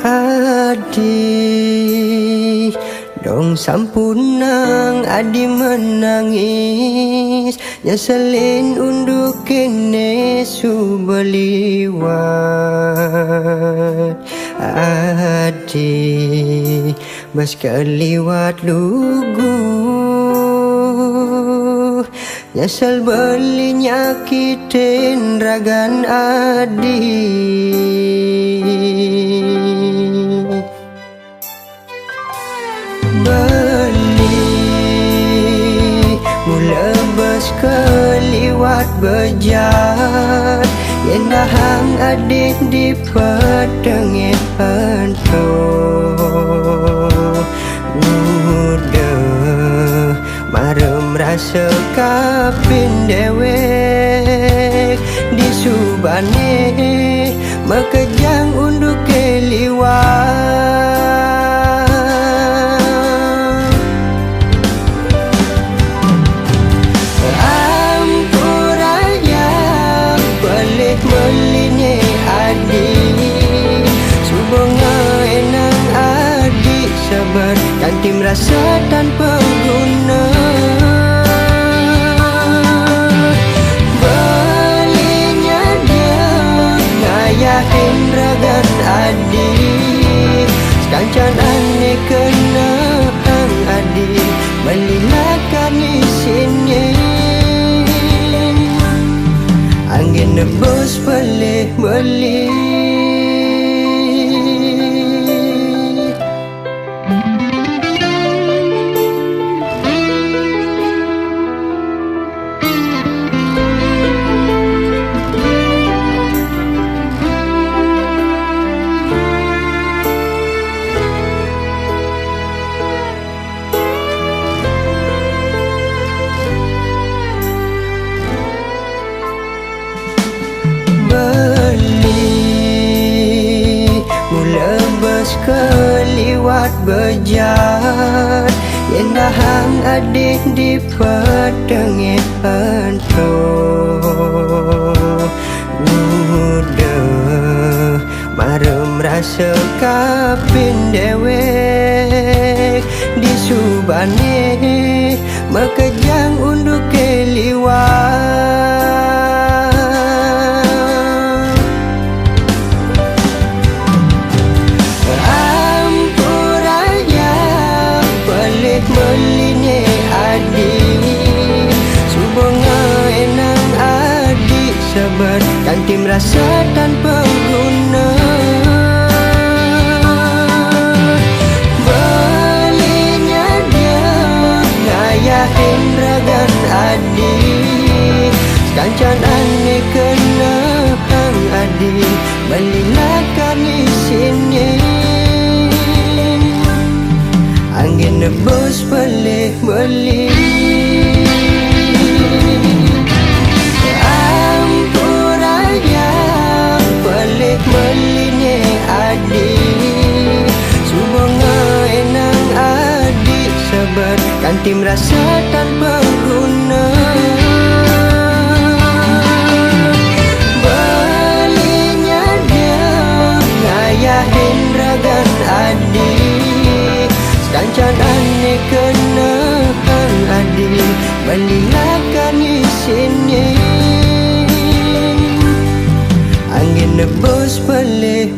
Adi dong sampunang adi menangis nyeselin unduk kene subeliwat. Adi bas keliwat lugu nyesel beli nyakitin ragan adi. Beli mula bas keliwat bejat yen dahang adik di petengih hantu mudah marem rasa kapin dewek di subane makejang unduk keliwat. Melinye adik subonga enang adik sabar kanti merasa tanpa guna. Belinya dia ngayahin ragan adik sekancan ane kena hang adik melilakan isinnya angin nebus beli. Keliwat bejat yen dahang adik di petengih hantu mudah marem rasa kapin dewek di subane makejang unduk keliwat. Melinye adik subonga enang adik sabar kanti merasa tanpa guna. Belinya dia ngayahin ragan adik sekancan ane kena hang adik melilakan isinnya angin nebus beli. Ampuraya pelik melinye adik subonga enang adik sabar kanti merasa tanpa guna. Belinya dia ngayahin ragan adik kancan ane kena hang adik melilakan isinnya angin nebus beli.